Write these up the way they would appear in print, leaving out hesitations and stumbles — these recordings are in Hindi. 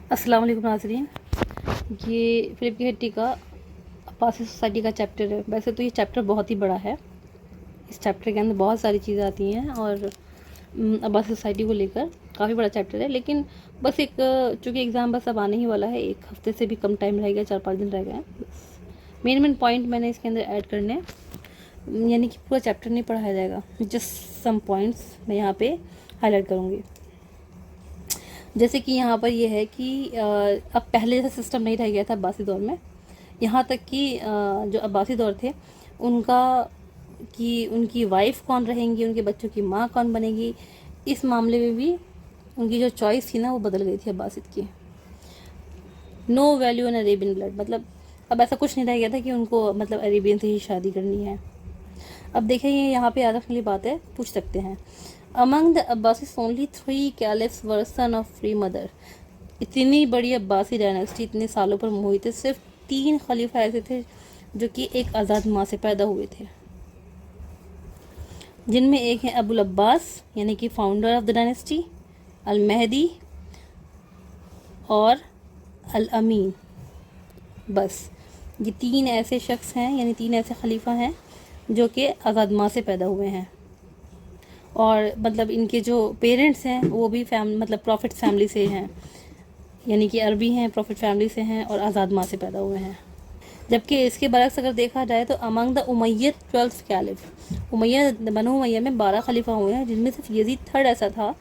अस्सलाम वालेकुम नाज़रीन। ये फ़िलिप की हट्टी का अब्बासी सोसाइटी का चैप्टर है। वैसे तो ये चैप्टर बहुत ही बड़ा है। इस चैप्टर के अंदर बहुत सारी चीज़ें आती हैं और अब्बासी सोसाइटी को लेकर काफ़ी बड़ा चैप्टर है। लेकिन बस एक चूँकि एग्ज़ाम बस अब आने ही वाला है, 1 हफ़्ते से भी कम टाइम रह गया, 4-5 दिन रह गए हैं। बस मेन पॉइंट मैंने इसके अंदर ऐड करने हैं, यानी कि पूरा चैप्टर नहीं पढ़ाया जाएगा, जस्ट सम पॉइंट्स मैं यहाँ पे हाईलाइट करूँगी। जैसे कि यहाँ पर ये है कि अब पहले जैसा सिस्टम नहीं रह गया था अब्बासी दौर में। यहाँ तक कि जो अब्बासी दौर थे उनका कि उनकी वाइफ कौन रहेंगी, उनके बच्चों की माँ कौन बनेगी, इस मामले में भी उनकी जो चॉइस थी ना वो बदल गई थी अब्बासिद की। No value in Arabian blood, मतलब अब ऐसा कुछ नहीं रह गया था कि उनको मतलब अरेबियन से ही शादी करनी है। अब देखें ये यहाँ पे याद रखने वाली बात है, पूछ सकते हैं। Among the Abbasids only 3 caliphs were son of free mother. इतनी बड़ी अब्बासी डायनेस्टी इतने सालों पर मुहित थे, सिर्फ 3 खलीफा ऐसे थे जो कि एक आज़ाद माँ से पैदा हुए थे, जिनमें एक है अबुल अब्बास यानी कि फाउंडर ऑफ द डायनेस्टी, अल मेहदी और अल अमीन। बस ये 3 ऐसे शख्स हैं, यानी 3 ऐसे खलीफा हैं जो कि आज़ाद माँ से पैदा हुए हैं। और मतलब इनके जो पेरेंट्स हैं वो भी मतलब प्रॉफिट फैमिली से हैं, यानी कि अरबी हैं, प्रॉफिट फैमिली से हैं और आज़ाद माँ से पैदा हुए हैं। जबकि इसके बरक्स अगर देखा जाए तो अमंग द उमैयद 12 कैलिफ, बनो उमैया में 12 खलीफा हुए हैं, जिनमें से यजीद थर्ड ऐसा था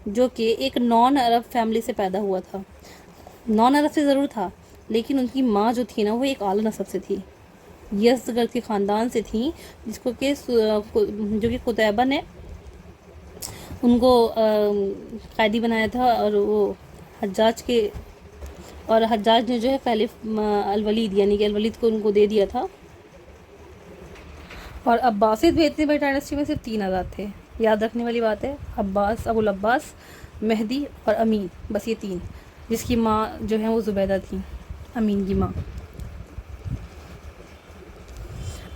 जो कि एक नॉन अरब फैमिली से पैदा हुआ था। नॉन अरब से ज़रूर था, लेकिन उनकी माँ जो थी ना वो एक आला नस्ब से थी, यज़दगर्द के ख़ानदान से थी, जिसको कि जो कि कुतैबा ने उनको कैदी बनाया था। और वो हज्जाज के और हज्जाज ने जो है खलीफ अलवलीद यानी कि अलवलीद को उनको दे दिया था। और अब्बासिद भी इतनी बड़ी डायनेस्टी में सिर्फ 3 आज़ाद थे। याद रखने वाली बात है, अब्बास, अबुल अब्बास, मेहदी और अमीन, बस ये 3, जिसकी माँ जो है वो ज़ुबैदा थी, अमीन की माँ।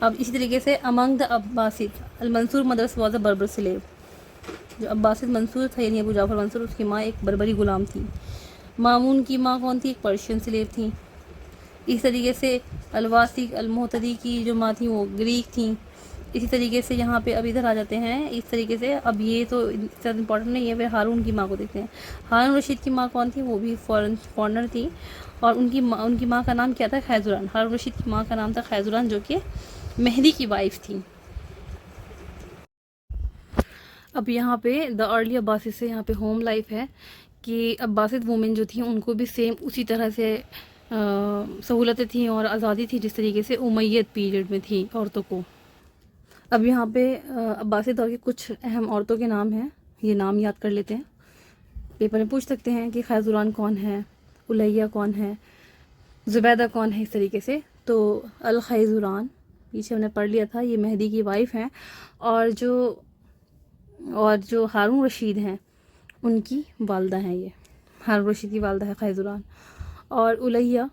अब इसी तरीके से among the Abbasid al Mansur mother's was a Berber slave. जो अब्बासिद मंसूर था यानी अबू जाफ़र मंसूर, उसकी माँ एक बर्बरी गुलाम थी। मामून की माँ कौन थी? एक पर्शियन स्लेव थी। इस तरीके से अलवासिक अलमोहतदी की जो माँ थी वो ग्रीक थी। इसी तरीके से यहाँ पे अब इधर आ जाते हैं। इस तरीके से अब ये तो ज़्यादा इंपॉर्टेंट नहीं है, फिर हारून की माँ को देखते हैं। हारून रशीद की माँ कौन थी? वो भी फॉरनर थी और उनकी माँ का नाम क्या था? खैजुरान। हारून रशीद की माँ का नाम था खैजुरान, जो कि मेहदी की वाइफ थी। अब यहाँ पे द अर्ली अब्बासिद से यहाँ पे होम लाइफ है कि अब्बासिद वुमेन जो थी उनको भी सेम उसी तरह से सहूलतें थी और आज़ादी थी जिस तरीके से उमैयद पीरियड में थी औरतों को। अब यहाँ पे अब्बासिद दौर की कुछ अहम औरतों के नाम हैं, ये नाम याद कर लेते हैं। पेपर में पूछ सकते हैं कि खैजुरान कौन है, उलैया कौन है, ज़ुबैदा कौन है, इस तरीके से। तो अल खैजुरान पीछे हमने पढ़ लिया था, ये मेहदी की वाइफ हैं। और जो हारून रशीद हैं उनकी वालदा हैं, ये हारून रशीद की वालदा है खैजुरान। और उलैया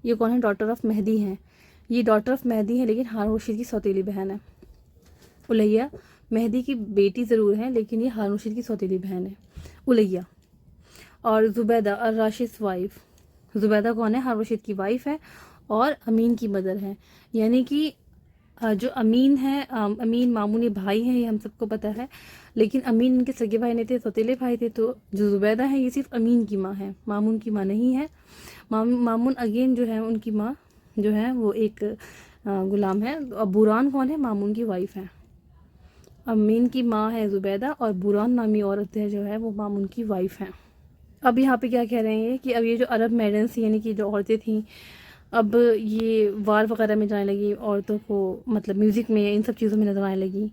ये कौन है? डॉटर ऑफ मेहदी हैं। ये डॉटर ऑफ मेहदी है लेकिन हारून रशीद की सौतेली बहन है। उलैया मेहदी की बेटी ज़रूर है लेकिन ये हारून रशीद की सौतेली बहन है, उलैया। और ज़ुबैदा अर राशिद वाइफ, ज़ुबैदा कौन है? हारून रशीद की वाइफ है और अमीन की मदर है। यानी कि जो अमीन है, अमीन मामून ये भाई हैं, ये हम सबको पता है, लेकिन अमीन इनके सगे भाई नहीं थे, सौतेले भाई थे। तो जो ज़ुबैदा है ये सिर्फ अमीन की माँ है, मामून की माँ नहीं है। मामून अगेन जो है उनकी माँ जो है वो एक गुलाम है। अब बुरान कौन है? मामून की वाइफ है। अमीन की माँ है ज़ुबैदा और बुरान नामी औरत है जो है वो मामून की वाइफ है। अब यहाँ पे क्या कह रहे हैं कि अब ये जो अरब मेडन्स यानी कि जो औरतें थीं, अब ये वार वगैरह में जाने लगी, औरतों को मतलब म्यूज़िक में, इन सब चीज़ों में नजर आने लगी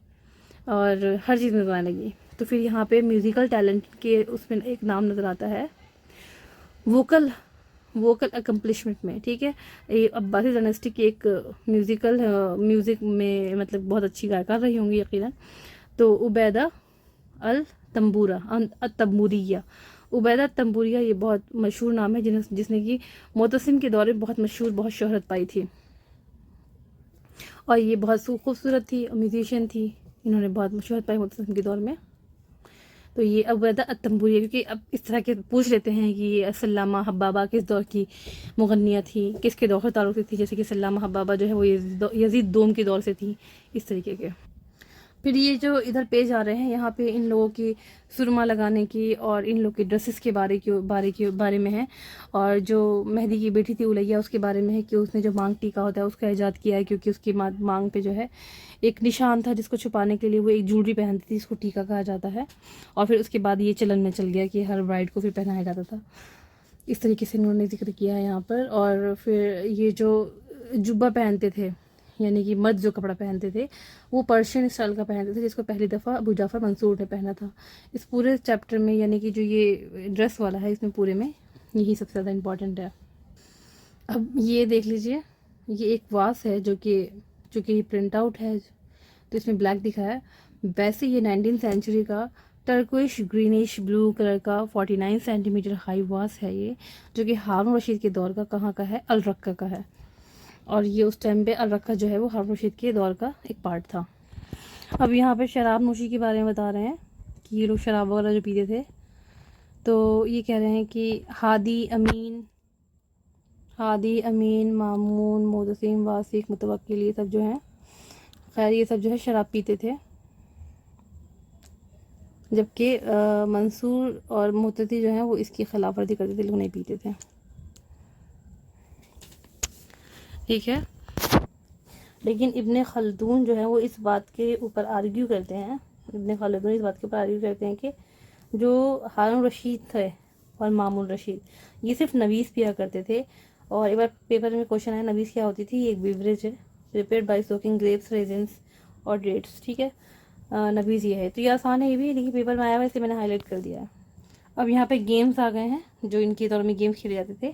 और हर चीज़ में नजर आने लगी। तो फिर यहाँ पे म्यूज़िकल टैलेंट के उसमें एक नाम नज़र आता है, वोकल वोकल अकम्पलिशमेंट में। ठीक है, ये अब्बासी डायनेस्टी की एक म्यूज़िक में मतलब बहुत अच्छी गायिका रही होंगी यकीनन। तो उबैदा अल तंबूरा तंबूरिया, उबैदा तंबूरिया ये बहुत मशहूर नाम है जिसने कि मोतसिम के दौरे में बहुत मशहूर, बहुत शोहरत पाई थी। और ये बहुत खूबसूरत थी, म्यूजिशियन थी, इन्होंने बहुत शोहरत पाई मोतसिम के दौर में। तो ये अबैदा अतंबुरी है, क्योंकि अब इस तरह के पूछ लेते हैं कि ये सल्लामा हब्बाबा किस दौर की मुगन्निया थी, किसके दौर से ताल्लुक़ थी, जैसे कि सल्लामा हब्बाबा जो है वो यजीद दोम के दौर से थी, इस तरीके के। फिर ये जो इधर पेज आ रहे हैं, यहाँ पे इन लोगों की सुरमा लगाने की और इन लोग के ड्रेसेस के बारे में है। और जो मेहदी की बेटी थी उलैया, उसके बारे में है कि उसने जो मांग टीका होता है उसका ईजाद किया है, क्योंकि उसकी मांग पे जो है एक निशान था जिसको छुपाने के लिए वो एक ज्वेलरी पहनती थी, इसको टीका कहा जाता है। और फिर उसके बाद ये चलन में चल गया कि हर ब्राइड को फिर पहनाया जाता था। इस तरीके से इन्होंने जिक्र किया है यहाँ पर। और फिर ये जो जुब्बा पहनते थे, यानी कि मर्द जो कपड़ा पहनते थे वो पर्शियन स्टाइल का पहनते थे, जिसको पहली दफ़ा अबू जाफ़र मंसूर ने पहना था। इस पूरे चैप्टर में, यानी कि जो ये ड्रेस वाला है, इसमें पूरे में यही सबसे ज़्यादा इम्पॉर्टेंट है। अब ये देख लीजिए, ये एक वास है जो कि प्रिंट आउट है, तो इसमें ब्लैक दिखा है। वैसे ये 19th सेंचुरी का टर्किश ग्रीनिश ब्लू कलर का 49 सेंटीमीटर हाई वास है ये, जो कि हारून रशीद के दौर का कहाँ का है, अल रक्का का है। और ये उस टाइम पे अल रक्का जो है वो हारून रशीद के दौर का एक पार्ट था। अब यहाँ पे शराब नोशी के बारे में बता रहे हैं कि ये लोग शराब वगैरह जो पीते थे, तो ये कह रहे हैं कि हादी अमीन मामून मोतसिम वासिक मुतवक्किल, ये सब जो हैं, खैर ये सब जो है शराब पीते थे, जबकि मंसूर और मुतती जो हैं वो इसकी खिलाफ वर्जी करते थे, लोग नहीं पीते थे। ठीक है, लेकिन इब्ने खल्दून जो है वो इस बात के ऊपर आर्ग्यू करते हैं, इब्ने खल्दून इस बात के ऊपर आर्ग्यू करते हैं कि जो हारून रशीद थे और मामून रशीद, ये सिर्फ नवीज़ पिया करते थे। और एक बार पेपर में क्वेश्चन है, नवीज़ क्या होती थी, एक बेवरेज है prepared by soaking grapes resins और डेट्स। ठीक है, नवीज़ ये है, तो ये आसान है, ये भी लेकिन पेपर में आया हुआ है, इसलिए मैंने हाईलाइट कर दिया है। अब यहाँ पे गेम्स आ गए हैं, जो इनके दौर में गेम्स खेले जाते थे,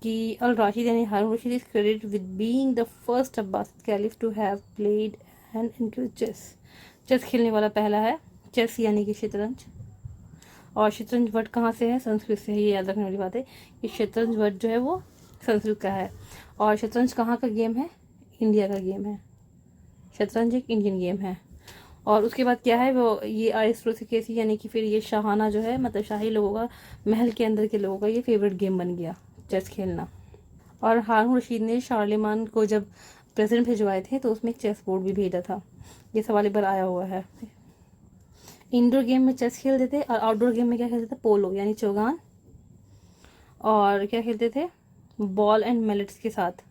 कि अल राशिद यानी Harun Rashid is credit with being the first Abbasid caliph to have played and include chess खेलने वाला पहला है। चेस यानी कि शतरंज, और शतरंज वर्ड कहाँ से है, संस्कृत से है, ये याद रखने वाली बात है कि शतरंज वर्ड जो है वो संस्कृत का है। और शतरंज कहाँ का गेम है, इंडिया का गेम है, शतरंज एक इंडियन गेम है। और उसके बाद क्या है वो, ये आरिस्टोक्रेसी यानी कि फिर ये शाहाना जो है, मतलब शाही लोगों का, महल के अंदर के लोगों का ये फेवरेट गेम बन गया चेस खेलना। और हारून रशीद ने शार्लेमान को जब प्रेजेंट भिजवाए थे तो उसमें एक चेस बोर्ड भी भेजा था, ये सवाल एक बार आया हुआ है। इंडोर गेम में चेस खेलते थे, और आउटडोर गेम में क्या खेलते थे, पोलो यानी चौगान, और क्या खेलते थे, बॉल एंड मैलेट्स के साथ।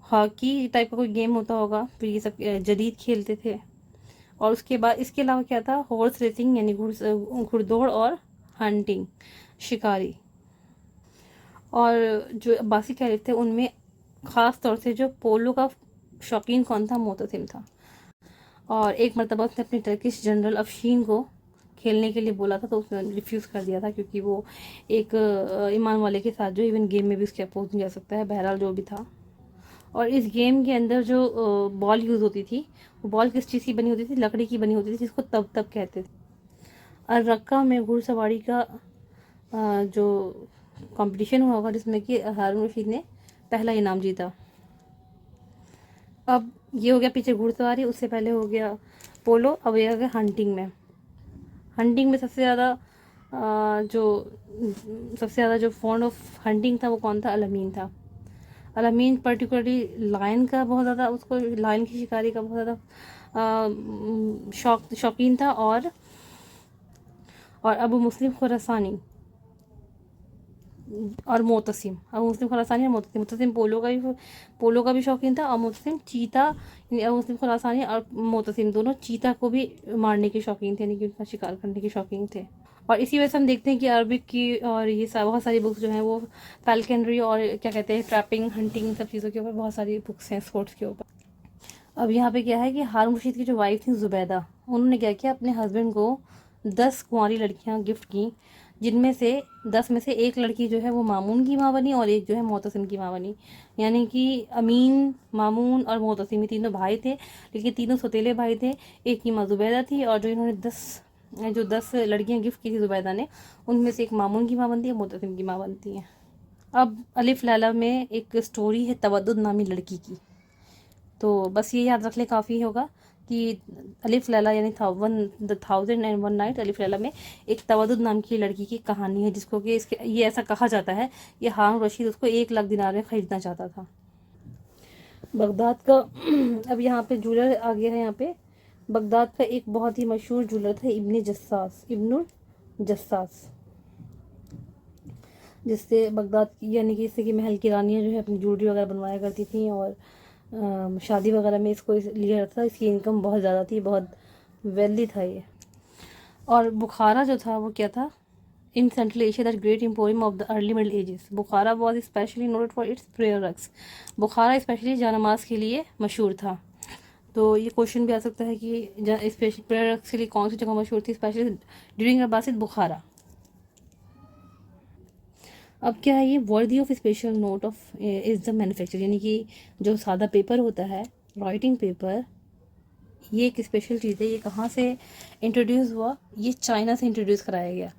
हॉकी टाइप का कोई गेम होता होगा, फिर ये सब जदीद खेलते थे। और उसके बाद इसके अलावा क्या था, हॉर्स रेसिंग यानी घुड़दौड़ और हंटिंग शिकारी। और जो अब्बासी कैलिफ थे उनमें ख़ास तौर से जो पोलो का शौकीन कौन था, मोतसिम था। और एक मरतबा उसने अपने टर्किश जनरल अफशीन को खेलने के लिए बोला था, तो उसने रिफ्यूज़ कर दिया था, क्योंकि वो एक ईमान वाले के साथ जो इवन गेम में भी उसके अपोज नहीं जा सकता है, बहरहाल जो भी था। और इस गेम के अंदर जो बॉल यूज़ होती थी, वो बॉल किस चीज़ की बनी होती थी, लकड़ी की बनी होती थी, जिसको तब तब कहते थे। और रक्का में घुड़सवारी का जो कंपटीशन हुआ होगा, जिसमें कि हारून रशीद ने पहला इनाम जीता। अब ये हो गया पीछे घुड़सवारी, उससे पहले हो गया पोलो, अब ये हो गया हंटिंग में। हंटिंग में सबसे ज़्यादा जो फॉन्ड ऑफ हंटिंग था वो कौन था, अल-अमीन था। अल-अमीन पर्टिकुलरली लायन का बहुत ज़्यादा, उसको लायन की शिकारी का बहुत ज़्यादा शौकीन था। और अबू मुस्लिम खुरासानी और मोतसिम, अबू मुस्लिम खुरासानी और मोतसिम पोलो का भी शौकीन था। और मोतसिम चीता, यानी अबू मुस्लिम खुरासानी और मोतसिम दोनों चीता को भी मारने के शौकीन थे, यानी कि उनका शिकार करने के शौकीन थे। और इसी वजह से हम देखते हैं कि अरबिक की और ये बहुत सारी बुक्स जो हैं वो फैल्कनरी और क्या कहते हैं ट्रैपिंग, हंटिंग, सब चीज़ों के ऊपर बहुत सारी बुक्स हैं, स्पोर्ट्स के ऊपर। अब यहाँ पे क्या है कि हारून रशीद की जो वाइफ थी ज़ुबैदा, उन्होंने क्या किया, अपने हस्बैंड को 10 कुंवारी लड़कियाँ गिफ्ट की, जिनमें से 10 में से एक लड़की जो है वो मामून की माँ बनी और एक जो है मोतसिम की माँ बनी। यानी कि अमीन, मामून और मोतसिम, ये तीनों भाई थे, लेकिन तीनों सौतेले भाई थे। एक की माँ ज़ुबैदा थी, और जो इन्होंने 10 लड़कियाँ गिफ्ट की थी ज़ुबैदा ने, उनमें से एक मामून की माँ बनती है, मोतसिम की माँ बनती है। अब अलिफ लैला में एक स्टोरी है तवद्दुद नामी लड़की की, तो बस ये याद रख ले काफ़ी होगा कि अलिफ लैला यानी द 1001 नाइट, अलिफ लैला में एक तवद्दुद नाम की लड़की की कहानी है, जिसको कि इसके ये ऐसा कहा जाता है कि हारून रशीद उसको 1 लाख दिनार में ख़रीदना चाहता था। बगदाद का अब यहाँ पे ज्वेलर आ गया है। यहाँ पे बगदाद का एक बहुत ही मशहूर ज्वेलर था इब्नुल जस्सास, जिससे बगदाद की यानी कि इससे कि महल की रानियाँ जो है अपनी ज्वेलरी वगैरह बनवाया करती थी, और शादी वगैरह में इसको लिया था। इसकी इनकम बहुत ज़्यादा थी, बहुत वेल्दी था ये। और बुखारा जो था वो क्या था, in Central Asia that great emporium of the early Middle Ages, Bukhara was specially noted for its prayer rugs. Bukhara specially जानमाज के लिए मशहूर था। तो ये क्वेश्चन भी आ सकता है कि स्पेशल प्रेयर रक्स के लिए कौन सी जगह मशहूर थी, स्पेशली ड्यूरिंग अब्बासिद बुखारा। अब क्या है ये worthy of special note of is the manufacture, यानी कि जो सादा पेपर होता है, राइटिंग पेपर, ये एक स्पेशल चीज़ है। ये कहाँ से इंट्रोड्यूस हुआ, ये चाइना से इंट्रोड्यूस कराया गया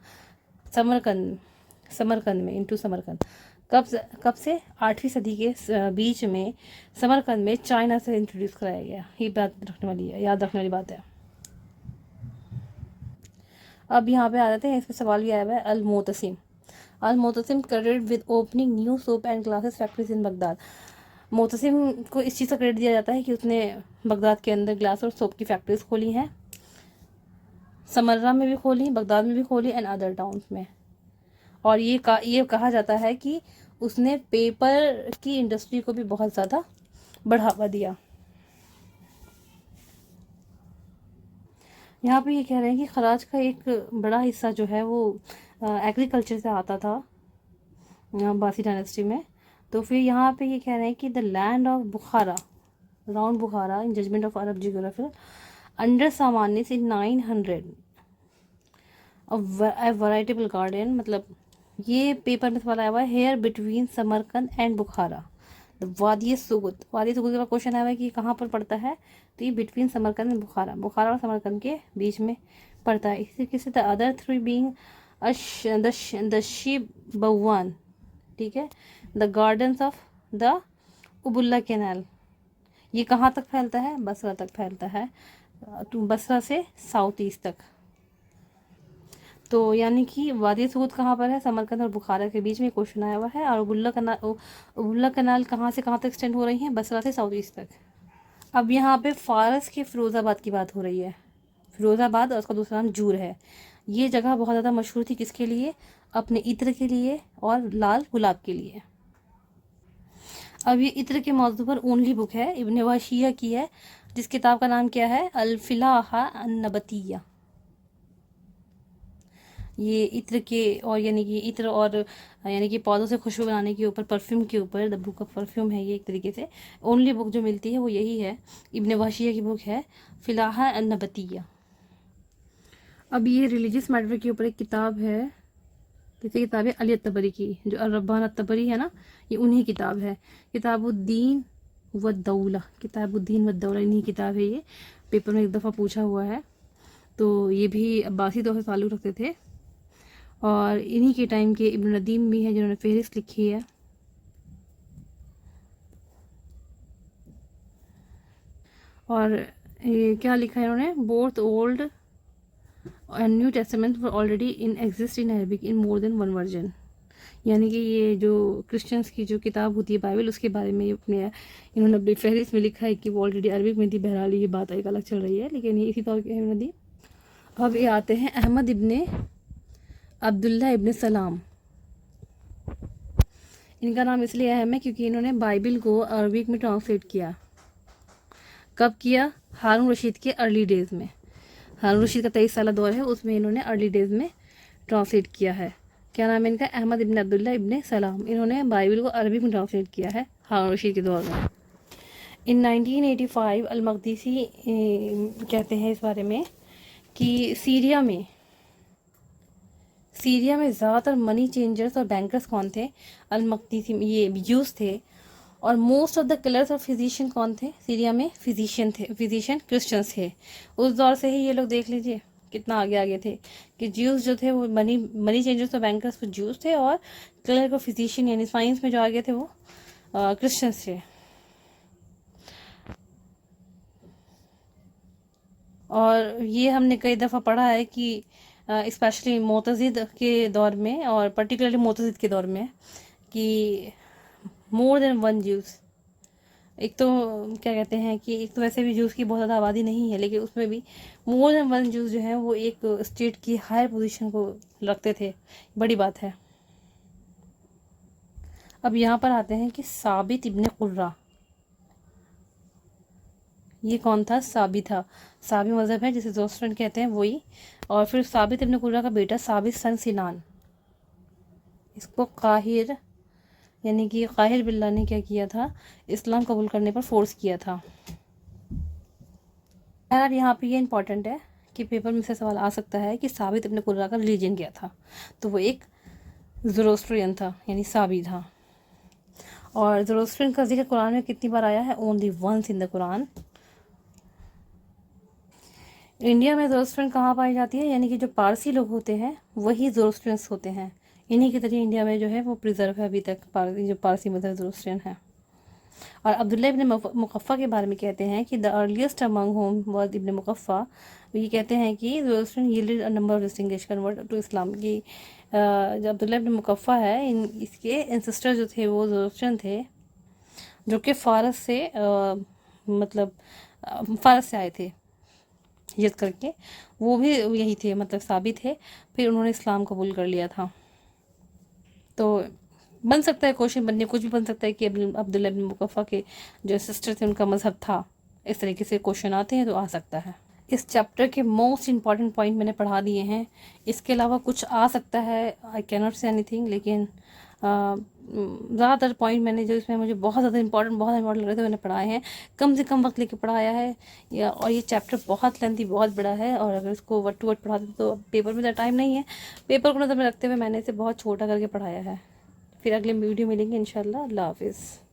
समरकंद में, इनटू समरकंद। कब से 8वीं सदी के बीच में समरकंद में चाइना से इंट्रोड्यूस कराया गया। ये बात रखने वाली है, याद रखने वाली बात है। अब यहाँ पे आ जाते हैं, इसका सवाल भी आया हुआ है, al Motasim credit with opening new soap and glasses factories in Baghdad. Motasim को इस चीज़ का क्रेडिट दिया जाता है कि उसने बगदाद के अंदर ग्लास और सोप की फैक्ट्रीज खोली हैं, समर्रा में भी खोली, बगदाद में भी खोली, एंड अदर टाउन्स में। और ये कहा जाता है कि उसने पेपर की इंडस्ट्री को भी बहुत ज़्यादा बढ़ावा दिया। यहाँ पे ये कह रहे हैं कि खराज का एक बड़ा हिस्सा जो है वो एग्रीकल्चर से आता था बासी डायनेस्टी में। तो फिर यहाँ पे ये कह रहे हैं कि the land of Bukhara, round Bukhara, in judgement of Arab geographer under Samanis in 900 a veritable garden. मतलब ये पेपर में सवाल आया हुआ है, here between Samarkand and Bukhara the वादी सुगुत का क्वेश्चन आया हुआ है कि कहाँ पर पड़ता है, तो ये बिटवीन समरकंद एंड बुखारा और समरकंद के बीच में पड़ता है। इसी तरीके से the other 3 being the Shibwan, ठीक है, the gardens of the Ubulla canal. ये कहाँ तक फैलता है, बसरा तक फैलता है, तो बसरा से साउथ ईस्ट तक। तो यानी कि वादी सुगुत कहाँ पर है, समरकंद और बुखारा के बीच में क्वेश्चन आया हुआ है। और उबुल्ला कैनाल कहाँ से कहाँ तक एक्सटेंड हो रही है, बसरा से साउथ ईस्ट तक। अब यहाँ पे फारस के फिरोज़ाबाद की बात हो रही है। फिरोज़ाबाद और उसका दूसरा नाम जूर है। ये जगह बहुत ज़्यादा मशहूर थी, किसके लिए, अपने इत्र के लिए और लाल गुलाब के लिए। अब ये इत्र के मौजू पर ओनली बुक है, इब्न वहशिया की है, जिस किताब का नाम क्या है, अल-फिलाहा अन-नबतिया। ये इत्र के और यानी कि इत्र और यानी कि पौधों से खुशबू बनाने के ऊपर, परफ्यूम के ऊपर, द बुक ऑफ परफ्यूम है ये एक तरीके से। ओनली बुक जो मिलती है वो यही है, इब्न वहशिया की बुक है, फिलाहा अन-नबतिया। अब ये रिलीजियस मैटर के ऊपर एक किताब है, जैसे किताब है अली तबरी की, जो अल-रब्बान तबरी है ना, ये उन्हीं किताब है, किताबुद्दीन व दौला, किताबुद्दीन व दौला इन्हीं किताब है। ये पेपर में एक दफ़ा पूछा हुआ है। तो ये भी अब्बासी दौर से ताल्लुक़ रखते थे, और इन्हीं के टाइम के इब्न नदीम भी हैं जिन्होंने फहरिस्त लिखी है। और ये क्या लिखा है इन्होंने, both old and new testament were already in exist in Arabic in more than 1 version. यानी कि ये जो क्रिश्चियंस की जो किताब होती है बाइबल, उसके बारे में इन्होंने अपनी फहरिस्त में लिखा है कि वो ऑलरेडी अरबिक में थी। बहरहाल ये बात एक अलग चल रही है, लेकिन ये इसी तौर के नदी। अब ये आते हैं अहमद इब्ने अब्दुल्ला इब्ने सलाम। इनका नाम इसलिए अहम है क्योंकि इन्होंने बाइबिल को अरबिक में ट्रांसलेट किया। कब किया, हारून रशीद के अर्ली डेज़ में। हारून रशीद का 23 साल दौर है, उसमें इन्होंने अर्ली डेज़ में ट्रांसलेट किया है। क्या नाम है इनका, अहमद इब्न अब्दुल्ला इब्ने सलाम। इन्होंने बाइबिल को अरबी में ट्रांसलेट किया है हारून रशीद के दौर में। इन 1985 अल-मकदसी कहते हैं इस बारे में कि सीरिया में ज़्यादातर मनी चेंजर्स और बैंकर्स कौन थे, अल-मकदसी में ये यूज़ थे। और मोस्ट ऑफ द किलर्स और फिजिशियन कौन थे, सीरिया में फिजिशियन क्रिश्चियंस थे। उस दौर से ही ये लोग देख लीजिए कितना आगे थे कि ज्यूस जो थे वो मनी चेंजर्स और बैंकर्स वो ज्यूस थे, और क्लर्क और फिजिशियन यानी साइंस में जो आगे थे वो क्रिश्चियंस थे। और ये हमने कई दफ़ा पढ़ा है कि स्पेशली मोतज़िद के दौर में और पर्टिकुलरली मोतज़िद के दौर में कि मोर देन वन ज्यूज़, एक तो क्या कहते हैं कि एक तो वैसे भी जूस की बहुत ज़्यादा आबादी नहीं है, लेकिन उसमें भी मोर देन वन जूस जो है वो एक स्टेट की हायर पोजीशन को रखते थे, बड़ी बात है। अब यहाँ पर आते हैं कि साबित इब्ने कुर्रा, ये कौन था? साबी था। साबी मज़हब है जिसे ज़ोरोस्ट्रियन कहते हैं, वही। और फिर साबित इब्ने कुर्रा का बेटा साबित सन सिनान, इसको काहिर यानी कि काहिर बिल्ला ने क्या किया था? इस्लाम कबूल करने पर फोर्स किया था। यार यहाँ पे ये इंपॉर्टेंट है कि पेपर में से सवाल आ सकता है कि साबित इब्ने कुर्रा का रिलीजन क्या था, तो वो एक ज़ोरोस्ट्रियन था, यानी साबी था। और ज़ोरोस्ट्रियन का जिक्र कुरान में कितनी बार आया है? Only once in the Quran. India में ज़ोरोस्ट्रियन कहाँ पाई जाती है? यानी कि जो पारसी लोग होते हैं वही ज़ोरोस्ट्रियंस होते हैं, इन्हीं के जरिए इंडिया में जो है वो प्रिजर्व है अभी तक जो पारसी मज़हब ज़ोरोस्ट्रियन है। और अब्दुल्ला इब्न मुकफ़ा के बारे में कहते हैं कि the earliest among whom was Ibn Mukaffa. ये कहते हैं कि Zoroastrian yielded a number of distinguished convert to Islam, की जो अब्दुल्ला इब्न मुकफ़ा है इसके एंसेस्टर जो थे वो ज़ोरोस्ट्रियन थे, जो कि फ़ारस से मतलब फ़ारस से आए थे हिजरत करके, वो भी यही थे, मतलब साबित थे। फिर उन्होंने इस्लाम कबूल कर लिया था। तो बन सकता है क्वेश्चन बनने, कुछ भी बन सकता है कि अब्दुल्ला इब्न मुकफ़ा के जो सिस्टर थे उनका मज़हब था, इस तरीके से क्वेश्चन आते हैं तो आ सकता है। इस चैप्टर के मोस्ट इंपॉर्टेंट पॉइंट मैंने पढ़ा दिए हैं, इसके अलावा कुछ आ सकता है, I can not say anything, लेकिन ज़्यादातर पॉइंट मैंने जो इसमें मुझे बहुत ज़्यादा इंपॉर्टेंट लग रहे थे मैंने पढ़ाए हैं, कम से कम वक्त लेके पढ़ाया है और ये चैप्टर बहुत लेंथी, बहुत बड़ा है, और अगर इसको वर्ड टू वर्ड पढ़ाते तो पेपर में तो टाइम नहीं है, पेपर को नज़र में रखते हुए मैंने इसे बहुत छोटा करके पढ़ाया है। फिर अगले वीडियो मिलेंगे इंशाल्लाह। अल्लाह हाफिज़।